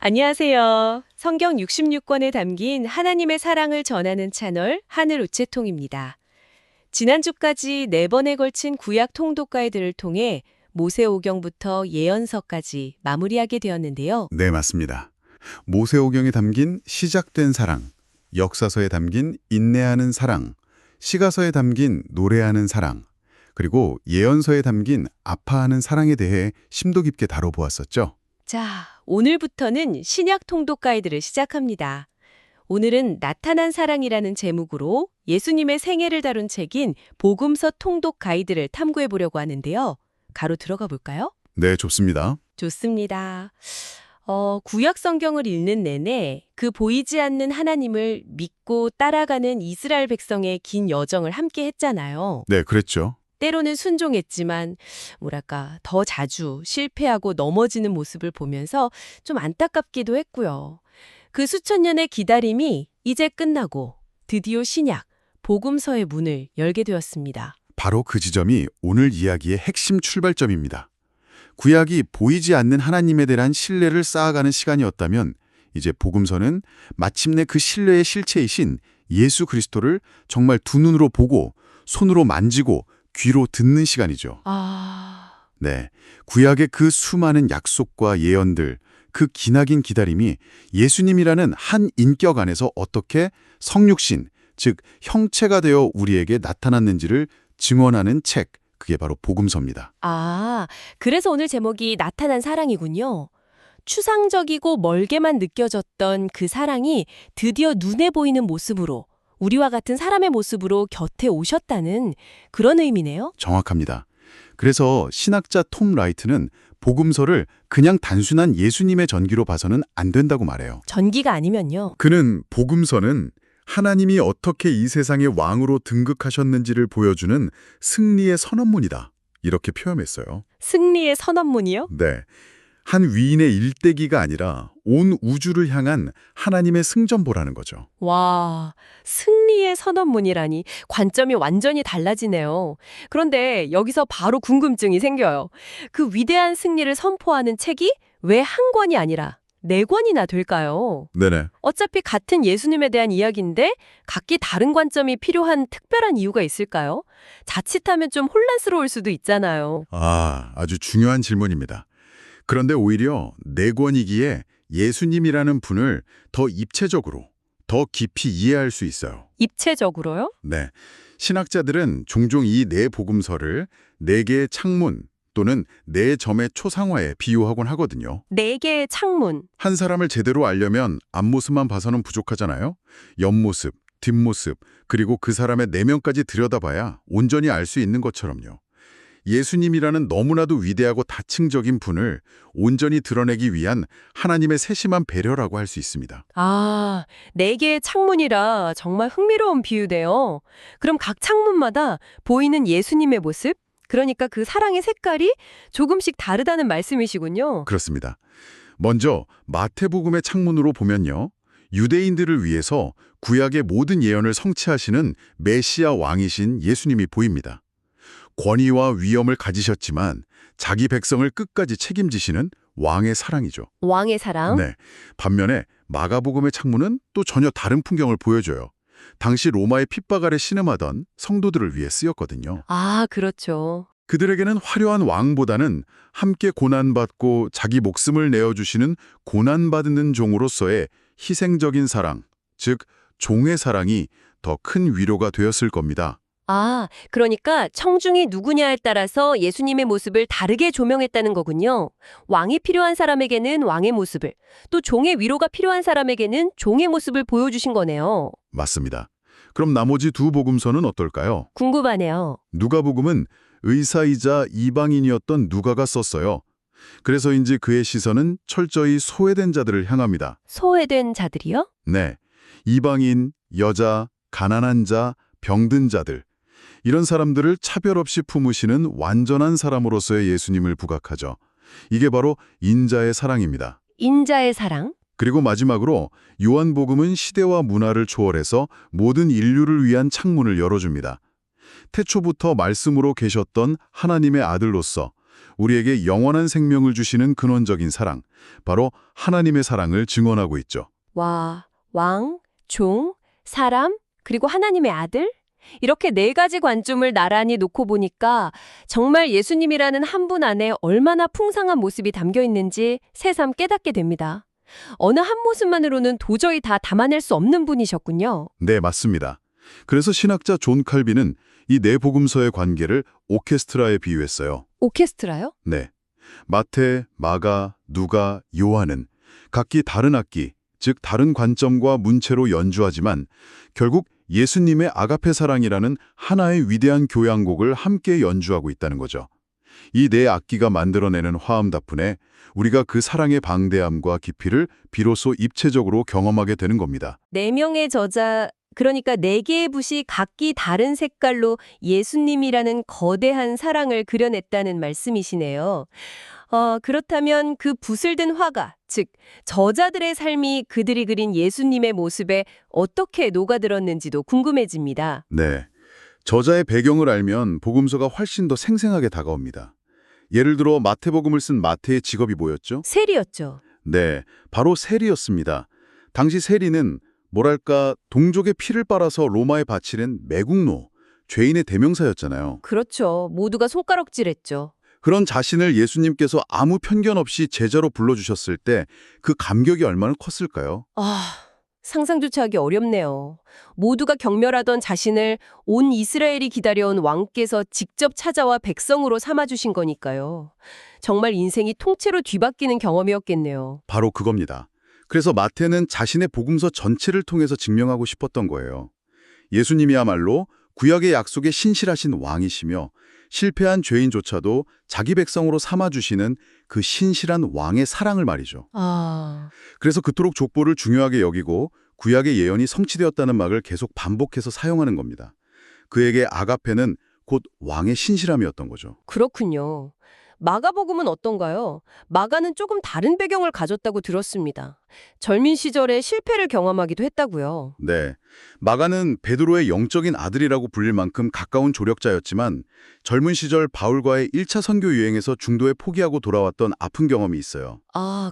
안녕하세요. 성경 66권에 담긴 하나님의 사랑을 전하는 채널 하늘 우체통입니다. 지난주까지 4번에 걸친 구약 통독 가이드를 통해 모세오경부터 예언서까지 마무리하게 되었는데요. 네, 맞습니다. 모세오경에 담긴 시작된 사랑, 역사서에 담긴 인내하는 사랑, 시가서에 담긴 노래하는 사랑, 그리고 예언서에 담긴 아파하는 사랑에 대해 심도 깊게 다뤄보았었죠. 자, 오늘부터는 신약 통독 가이드를 시작합니다. 오늘은 나타난 사랑이라는 제목으로 예수님의 생애를 다룬 책인 복음서 통독 가이드를 탐구해 보려고 하는데요. 가로 들어가 볼까요? 네, 좋습니다. 좋습니다. 구약 성경을 읽는 내내 그 보이지 않는 하나님을 믿고 따라가는 이스라엘 백성의 긴 여정을 함께 했잖아요. 네, 그랬죠. 때로는 순종했지만 더 자주 실패하고 넘어지는 모습을 보면서 좀 안타깝기도 했고요. 그 수천 년의 기다림이 이제 끝나고 드디어 신약, 복음서의 문을 열게 되었습니다. 바로 그 지점이 오늘 이야기의 핵심 출발점입니다. 구약이 보이지 않는 하나님에 대한 신뢰를 쌓아가는 시간이었다면 이제 복음서는 마침내 그 신뢰의 실체이신 예수 그리스도를 정말 두 눈으로 보고 손으로 만지고 귀로 듣는 시간이죠. 네, 구약의 그 수많은 약속과 예언들, 그 기나긴 기다림이 예수님이라는 한 인격 안에서 어떻게 성육신, 즉 형체가 되어 우리에게 나타났는지를 증언하는 책, 그게 바로 복음서입니다. 그래서 오늘 제목이 나타난 사랑이군요. 추상적이고 멀게만 느껴졌던 그 사랑이 드디어 눈에 보이는 모습으로, 우리와 같은 사람의 모습으로 곁에 오셨다는 그런 의미네요. 정확합니다. 그래서 신학자 톰 라이트는 복음서를 그냥 단순한 예수님의 전기로 봐서는 안 된다고 말해요. 전기가 아니면요. 그는 복음서는 하나님이 어떻게 이 세상의 왕으로 등극하셨는지를 보여주는 승리의 선언문이다. 이렇게 표현했어요. 승리의 선언문이요? 네. 한 위인의 일대기가 아니라 온 우주를 향한 하나님의 승전보라는 거죠. 와, 승리의 선언문이라니 관점이 완전히 달라지네요. 그런데 여기서 바로 궁금증이 생겨요. 그 위대한 승리를 선포하는 책이 왜 한 권이 아니라 4권이나 될까요? 네네. 어차피 같은 예수님에 대한 이야기인데 각기 다른 관점이 필요한 특별한 이유가 있을까요? 자칫하면 좀 혼란스러울 수도 있잖아요. 아주 중요한 질문입니다. 그런데 오히려 4권이기에 예수님이라는 분을 더 입체적으로, 더 깊이 이해할 수 있어요. 입체적으로요? 네. 신학자들은 종종 이 4복음서를 4개의 창문 또는 4점의 초상화에 비유하곤 하거든요. 4개의 창문. 한 사람을 제대로 알려면 앞모습만 봐서는 부족하잖아요. 옆모습, 뒷모습, 그리고 그 사람의 내면까지 들여다봐야 온전히 알 수 있는 것처럼요. 예수님이라는 너무나도 위대하고 다층적인 분을 온전히 드러내기 위한 하나님의 세심한 배려라고 할 수 있습니다. 4개의 창문이라 정말 흥미로운 비유네요. 그럼 각 창문마다 보이는 예수님의 모습? 그러니까 그 사랑의 색깔이 조금씩 다르다는 말씀이시군요. 그렇습니다. 먼저 마태복음의 창문으로 보면요. 유대인들을 위해서 구약의 모든 예언을 성취하시는 메시아 왕이신 예수님이 보입니다. 권위와 위엄을 가지셨지만 자기 백성을 끝까지 책임지시는 왕의 사랑이죠. 왕의 사랑? 네. 반면에 마가복음의 창문은 또 전혀 다른 풍경을 보여줘요. 당시 로마의 핍박 아래 신음하던 성도들을 위해 쓰였거든요. 그렇죠. 그들에게는 화려한 왕보다는 함께 고난받고 자기 목숨을 내어주시는 고난받는 종으로서의 희생적인 사랑, 즉 종의 사랑이 더 큰 위로가 되었을 겁니다. 그러니까 청중이 누구냐에 따라서 예수님의 모습을 다르게 조명했다는 거군요. 왕이 필요한 사람에게는 왕의 모습을, 또 종의 위로가 필요한 사람에게는 종의 모습을 보여주신 거네요. 맞습니다. 그럼 나머지 2복음서는 어떨까요? 궁금하네요. 누가복음은 의사이자 이방인이었던 누가가 썼어요. 그래서인지 그의 시선은 철저히 소외된 자들을 향합니다. 소외된 자들이요? 네, 이방인, 여자, 가난한 자, 병든 자들, 이런 사람들을 차별 없이 품으시는 완전한 사람으로서의 예수님을 부각하죠. 이게 바로 인자의 사랑입니다. 인자의 사랑? 그리고 마지막으로 요한복음은 시대와 문화를 초월해서 모든 인류를 위한 창문을 열어줍니다. 태초부터 말씀으로 계셨던 하나님의 아들로서 우리에게 영원한 생명을 주시는 근원적인 사랑, 바로 하나님의 사랑을 증언하고 있죠. 와, 왕, 종, 사람, 그리고 하나님의 아들? 이렇게 네 가지 관점을 나란히 놓고 보니까 정말 예수님이라는 한 분 안에 얼마나 풍성한 모습이 담겨 있는지 새삼 깨닫게 됩니다. 어느 한 모습만으로는 도저히 다 담아낼 수 없는 분이셨군요. 네, 맞습니다. 그래서 신학자 존 칼빈은 이 네 복음서의 관계를 오케스트라에 비유했어요. 오케스트라요? 네. 마태, 마가, 누가, 요한은 각기 다른 악기, 즉 다른 관점과 문체로 연주하지만 결국 예수님의 아가페 사랑이라는 하나의 위대한 교향곡을 함께 연주하고 있다는 거죠. 이 네 악기가 만들어내는 화음 덕분에 우리가 그 사랑의 방대함과 깊이를 비로소 입체적으로 경험하게 되는 겁니다. 네 명의 저자, 그러니까 네 개의 붓이 각기 다른 색깔로 예수님이라는 거대한 사랑을 그려냈다는 말씀이시네요. 그렇다면 그 붓을 든 화가, 즉 저자들의 삶이 그들이 그린 예수님의 모습에 어떻게 녹아들었는지도 궁금해집니다. 네. 저자의 배경을 알면 복음서가 훨씬 더 생생하게 다가옵니다. 예를 들어 마태복음을 쓴 마태의 직업이 뭐였죠? 세리였죠. 네, 바로 세리였습니다. 당시 세리는 뭐랄까 동족의 피를 빨아서 로마에 바치는 매국노, 죄인의 대명사였잖아요. 그렇죠. 모두가 손가락질했죠. 그런 자신을 예수님께서 아무 편견 없이 제자로 불러주셨을 때 그 감격이 얼마나 컸을까요? 상상조차 하기 어렵네요. 모두가 경멸하던 자신을 온 이스라엘이 기다려온 왕께서 직접 찾아와 백성으로 삼아주신 거니까요. 정말 인생이 통째로 뒤바뀌는 경험이었겠네요. 바로 그겁니다. 그래서 마태는 자신의 복음서 전체를 통해서 증명하고 싶었던 거예요. 예수님이야말로 구약의 약속에 신실하신 왕이시며 실패한 죄인조차도 자기 백성으로 삼아주시는 그 신실한 왕의 사랑을 말이죠. 그래서 그토록 족보를 중요하게 여기고 구약의 예언이 성취되었다는 말을 계속 반복해서 사용하는 겁니다. 그에게 아가페는 곧 왕의 신실함이었던 거죠. 그렇군요. 마가복음은 어떤가요? 마가는 조금 다른 배경을 가졌다고 들었습니다. 젊은 시절에 실패를 경험하기도 했다고요. 네, 마가는 베드로의 영적인 아들이라고 불릴 만큼 가까운 조력자였지만 젊은 시절 바울과의 1차 선교 유행에서 중도에 포기하고 돌아왔던 아픈 경험이 있어요.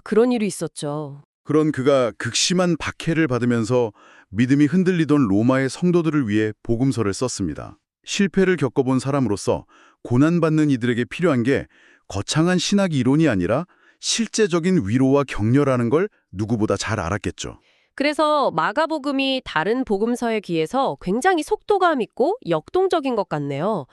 그런 일이 있었죠. 그런 그가 극심한 박해를 받으면서 믿음이 흔들리던 로마의 성도들을 위해 복음서를 썼습니다. 실패를 겪어본 사람으로서 고난받는 이들에게 필요한 게 거창한 신학 이론이 아니라 실제적인 위로와 격려라는 걸 누구보다 잘 알았겠죠. 그래서 마가복음이 다른 복음서에 비해서 굉장히 속도감 있고 역동적인 것 같네요.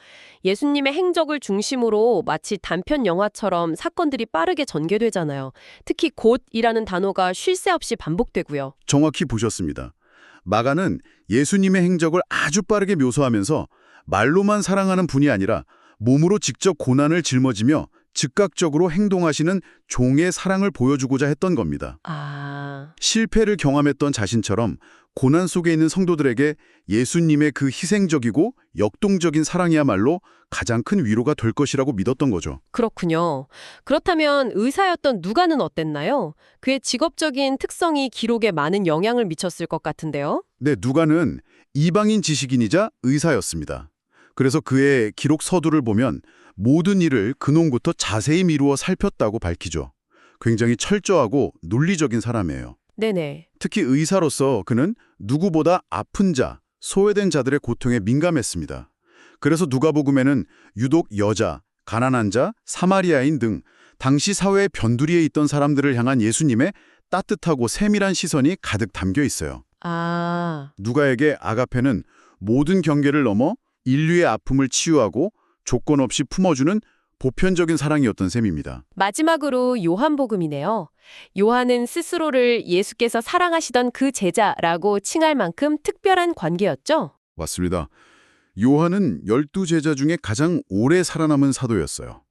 예수님의 행적을 중심으로 마치 단편 영화처럼 사건들이 빠르게 전개되잖아요. 특히 곧이라는 단어가 쉴 새 없이 반복되고요. 정확히 보셨습니다. 마가는 예수님의 행적을 아주 빠르게 묘사하면서 말로만 사랑하는 분이 아니라 몸으로 직접 고난을 짊어지며 즉각적으로 행동하시는 종의 사랑을 보여주고자 했던 겁니다. 실패를 경험했던 자신처럼 고난 속에 있는 성도들에게 예수님의 그 희생적이고 역동적인 사랑이야말로 가장 큰 위로가 될 것이라고 믿었던 거죠. 그렇군요. 그렇다면 의사였던 누가는 어땠나요? 그의 직업적인 특성이 기록에 많은 영향을 미쳤을 것 같은데요. 네, 누가는 이방인 지식인이자 의사였습니다. 그래서 그의 기록 서두를 보면 모든 일을 근원부터 자세히 미루어 살폈다고 밝히죠. 굉장히 철저하고 논리적인 사람이에요. 네네. 특히 의사로서 그는 누구보다 아픈 자, 소외된 자들의 고통에 민감했습니다. 그래서 누가복음에는 유독 여자, 가난한 자, 사마리아인 등 당시 사회의 변두리에 있던 사람들을 향한 예수님의 따뜻하고 세밀한 시선이 가득 담겨 있어요. 누가에게 아가페는 모든 경계를 넘어 인류의 아픔을 치유하고 조건 없이 품어주는 보편적인 사랑이었던 셈입니다. 마지막으로 요한복음이네요. 요한은 스스로를 예수께서 사랑하시던 그 제자라고 칭할 만큼 특별한 관계였죠? 맞습니다. 요한은 12제자 중에 가장 오래 살아남은 사도였어요.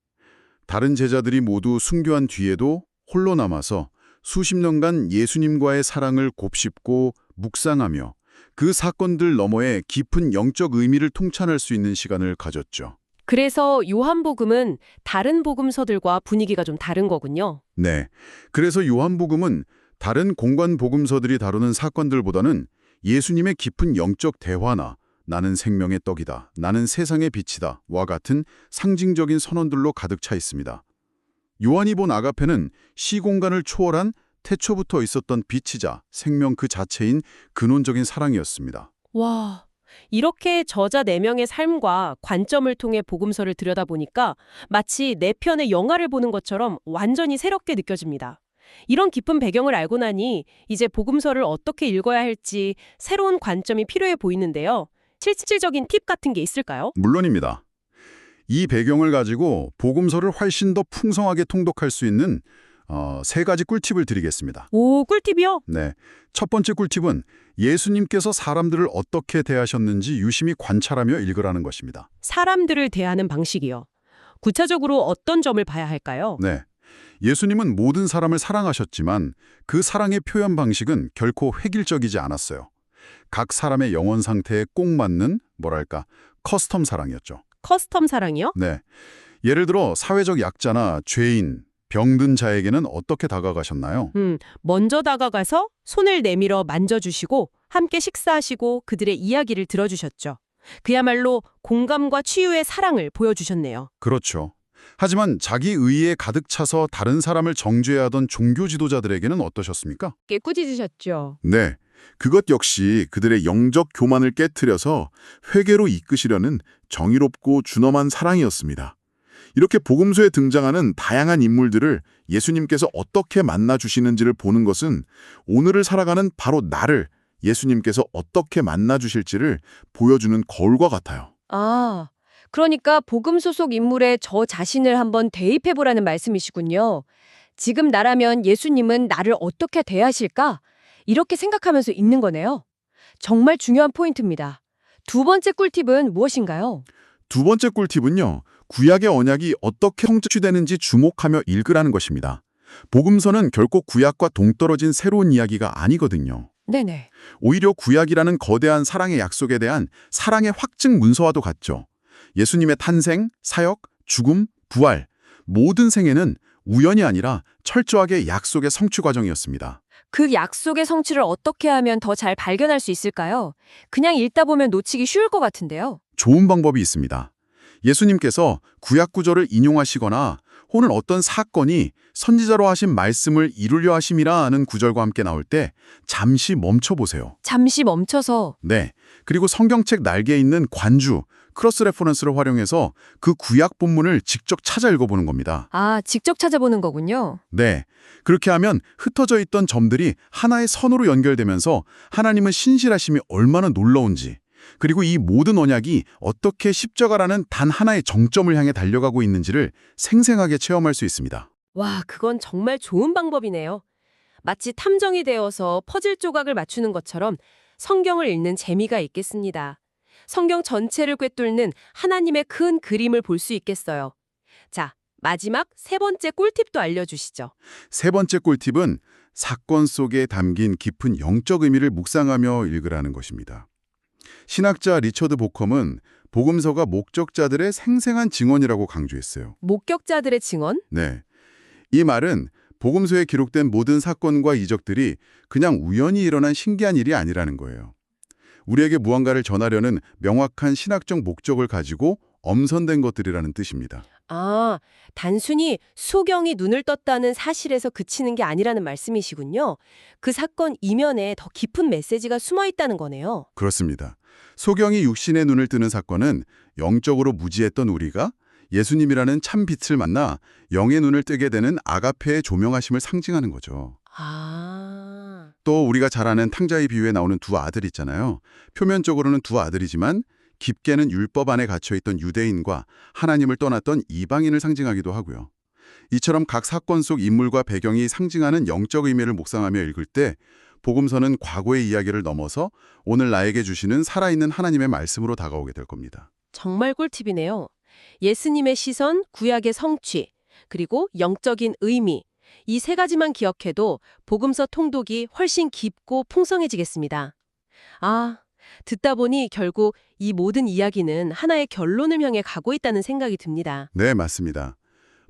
다른 제자들이 모두 순교한 뒤에도 홀로 남아서 수십 년간 예수님과의 사랑을 곱씹고 묵상하며 그 사건들 너머의 깊은 영적 의미를 통찰할 수 있는 시간을 가졌죠. 그래서 요한복음은 다른 복음서들과 분위기가 좀 다른 거군요. 네. 그래서 요한복음은 다른 공관 복음서들이 다루는 사건들보다는 예수님의 깊은 영적 대화나 나는 생명의 떡이다, 나는 세상의 빛이다 와 같은 상징적인 선언들로 가득 차 있습니다. 요한이 본 아가페는 시공간을 초월한 태초부터 있었던 빛이자 생명 그 자체인 근원적인 사랑이었습니다. 와, 이렇게 저자 4명의 삶과 관점을 통해 복음서를 들여다보니까 마치 내 편의 영화를 보는 것처럼 완전히 새롭게 느껴집니다. 이런 깊은 배경을 알고 나니 이제 복음서를 어떻게 읽어야 할지 새로운 관점이 필요해 보이는데요. 실질적인 팁 같은 게 있을까요? 물론입니다. 이 배경을 가지고 복음서를 훨씬 더 풍성하게 통독할 수 있는 3가지 꿀팁을 드리겠습니다. 오, 꿀팁이요? 네, 첫 번째 꿀팁은 예수님께서 사람들을 어떻게 대하셨는지 유심히 관찰하며 읽으라는 것입니다. 사람들을 대하는 방식이요. 구체적으로 어떤 점을 봐야 할까요? 네, 예수님은 모든 사람을 사랑하셨지만 그 사랑의 표현 방식은 결코 획일적이지 않았어요. 각 사람의 영혼 상태에 꼭 맞는 뭐랄까 커스텀 사랑이었죠. 커스텀 사랑이요? 네, 예를 들어 사회적 약자나 죄인, 병든 자에게는 어떻게 다가가셨나요? 먼저 다가가서 손을 내밀어 만져주시고 함께 식사하시고 그들의 이야기를 들어주셨죠. 그야말로 공감과 치유의 사랑을 보여주셨네요. 그렇죠. 하지만 자기 의의에 가득 차서 다른 사람을 정죄하던 종교 지도자들에게는 어떠셨습니까? 꽤 꾸짖으셨죠. 네, 그것 역시 그들의 영적 교만을 깨트려서 회개로 이끄시려는 정의롭고 준엄한 사랑이었습니다. 이렇게 복음서에 등장하는 다양한 인물들을 예수님께서 어떻게 만나주시는지를 보는 것은 오늘을 살아가는 바로 나를 예수님께서 어떻게 만나주실지를 보여주는 거울과 같아요. 아, 그러니까 복음서 속 인물에 저 자신을 한번 대입해보라는 말씀이시군요. 지금 나라면 예수님은 나를 어떻게 대하실까? 이렇게 생각하면서 읽는 거네요. 정말 중요한 포인트입니다. 두 번째 꿀팁은 무엇인가요? 두 번째 꿀팁은요, 구약의 언약이 어떻게 성취되는지 주목하며 읽으라는 것입니다. 복음서는 결코 구약과 동떨어진 새로운 이야기가 아니거든요. 네네. 오히려 구약이라는 거대한 사랑의 약속에 대한 사랑의 확증 문서와도 같죠. 예수님의 탄생, 사역, 죽음, 부활, 모든 생애는 우연이 아니라 철저하게 약속의 성취 과정이었습니다. 그 약속의 성취를 어떻게 하면 더 잘 발견할 수 있을까요? 그냥 읽다 보면 놓치기 쉬울 것 같은데요. 좋은 방법이 있습니다. 예수님께서 구약 구절을 인용하시거나 혹은 어떤 사건이 선지자로 하신 말씀을 이루려 하심이라 하는 구절과 함께 나올 때 잠시 멈춰보세요. 잠시 멈춰서 네, 그리고 성경책 날개에 있는 관주, 크로스 레퍼런스를 활용해서 그 구약 본문을 직접 찾아 읽어보는 겁니다. 직접 찾아보는 거군요. 네, 그렇게 하면 흩어져 있던 점들이 하나의 선으로 연결되면서 하나님의 신실하심이 얼마나 놀라운지, 그리고 이 모든 언약이 어떻게 십자가라는 단 하나의 정점을 향해 달려가고 있는지를 생생하게 체험할 수 있습니다. 와, 그건 정말 좋은 방법이네요. 마치 탐정이 되어서 퍼즐 조각을 맞추는 것처럼 성경을 읽는 재미가 있겠습니다. 성경 전체를 꿰뚫는 하나님의 큰 그림을 볼 수 있겠어요. 자, 마지막 세 번째 꿀팁도 알려주시죠. 세 번째 꿀팁은 사건 속에 담긴 깊은 영적 의미를 묵상하며 읽으라는 것입니다. 신학자 리처드 보컴은 복음서가 목적자들의 생생한 증언이라고 강조했어요. 목격자들의 증언? 네, 이 말은 복음서에 기록된 모든 사건과 이적들이 그냥 우연히 일어난 신기한 일이 아니라는 거예요. 우리에게 무언가를 전하려는 명확한 신학적 목적을 가지고 엄선된 것들이라는 뜻입니다. 단순히 소경이 눈을 떴다는 사실에서 그치는 게 아니라는 말씀이시군요. 그 사건 이면에 더 깊은 메시지가 숨어 있다는 거네요. 그렇습니다. 소경이 육신의 눈을 뜨는 사건은 영적으로 무지했던 우리가 예수님이라는 참 빛을 만나 영의 눈을 뜨게 되는 아가페의 조명하심을 상징하는 거죠. 또 우리가 잘 아는 탕자의 비유에 나오는 두 아들 있잖아요. 표면적으로는 두 아들이지만 깊게는 율법 안에 갇혀있던 유대인과 하나님을 떠났던 이방인을 상징하기도 하고요. 이처럼 각 사건 속 인물과 배경이 상징하는 영적 의미를 묵상하며 읽을 때 복음서는 과거의 이야기를 넘어서 오늘 나에게 주시는 살아있는 하나님의 말씀으로 다가오게 될 겁니다. 정말 꿀팁이네요. 예수님의 시선, 구약의 성취, 그리고 영적인 의미. 이 세 가지만 기억해도 복음서 통독이 훨씬 깊고 풍성해지겠습니다. 듣다 보니 결국 이 모든 이야기는 하나의 결론을 향해 가고 있다는 생각이 듭니다. 네, 맞습니다.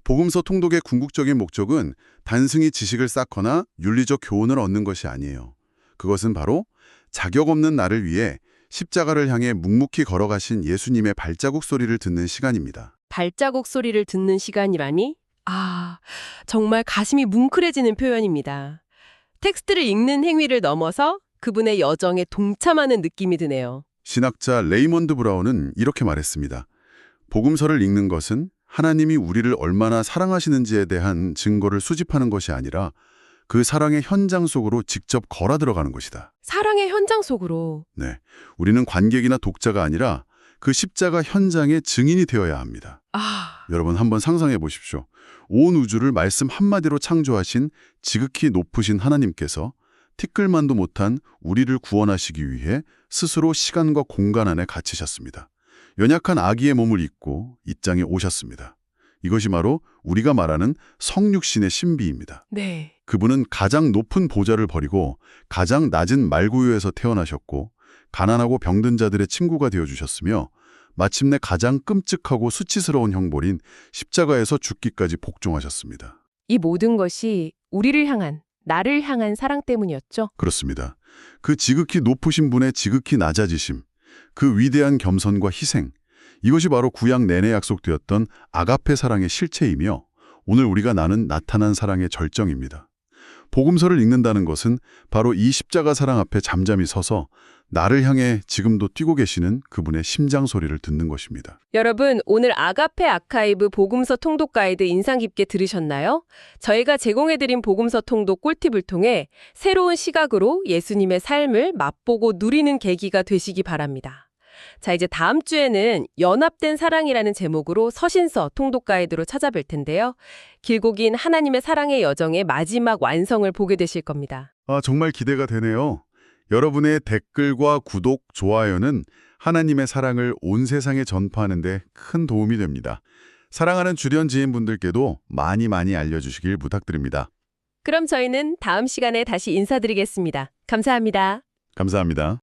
복음서 통독의 궁극적인 목적은 단순히 지식을 쌓거나 윤리적 교훈을 얻는 것이 아니에요. 그것은 바로 자격 없는 나를 위해 십자가를 향해 묵묵히 걸어가신 예수님의 발자국 소리를 듣는 시간입니다. 발자국 소리를 듣는 시간이라니? 정말 가슴이 뭉클해지는 표현입니다. 텍스트를 읽는 행위를 넘어서 그분의 여정에 동참하는 느낌이 드네요. 신학자 레이먼드 브라운은 이렇게 말했습니다. 복음서를 읽는 것은 하나님이 우리를 얼마나 사랑하시는지에 대한 증거를 수집하는 것이 아니라 그 사랑의 현장 속으로 직접 걸어 들어가는 것이다. 사랑의 현장 속으로. 네, 우리는 관객이나 독자가 아니라 그 십자가 현장의 증인이 되어야 합니다. 여러분 한번 상상해 보십시오. 온 우주를 말씀 한마디로 창조하신 지극히 높으신 하나님께서 티끌만도 못한 우리를 구원하시기 위해 스스로 시간과 공간 안에 갇히셨습니다. 연약한 아기의 몸을 입고 이 땅에 오셨습니다. 이것이 바로 우리가 말하는 성육신의 신비입니다. 네. 그분은 가장 높은 보좌를 버리고 가장 낮은 말구유에서 태어나셨고 가난하고 병든 자들의 친구가 되어주셨으며 마침내 가장 끔찍하고 수치스러운 형벌인 십자가에서 죽기까지 복종하셨습니다. 이 모든 것이 우리를 향한, 나를 향한 사랑 때문이었죠? 그렇습니다. 그 지극히 높으신 분의 지극히 낮아지심, 그 위대한 겸손과 희생, 이것이 바로 구약 내내 약속되었던 아가페 사랑의 실체이며 오늘 우리가 나타난 사랑의 절정입니다. 복음서를 읽는다는 것은 바로 이 십자가 사랑 앞에 잠잠히 서서 나를 향해 지금도 뛰고 계시는 그분의 심장 소리를 듣는 것입니다. 여러분, 오늘 아가페 아카이브 복음서 통독 가이드 인상 깊게 들으셨나요? 저희가 제공해드린 복음서 통독 꿀팁을 통해 새로운 시각으로 예수님의 삶을 맛보고 누리는 계기가 되시기 바랍니다. 자, 이제 다음 주에는 연합된 사랑이라는 제목으로 서신서 통독 가이드로 찾아뵐 텐데요. 길고 긴 하나님의 사랑의 여정의 마지막 완성을 보게 되실 겁니다. 정말 기대가 되네요. 여러분의 댓글과 구독, 좋아요는 하나님의 사랑을 온 세상에 전파하는 데 큰 도움이 됩니다. 사랑하는 주변 지인분들께도 많이 알려주시길 부탁드립니다. 그럼 저희는 다음 시간에 다시 인사드리겠습니다. 감사합니다. 감사합니다.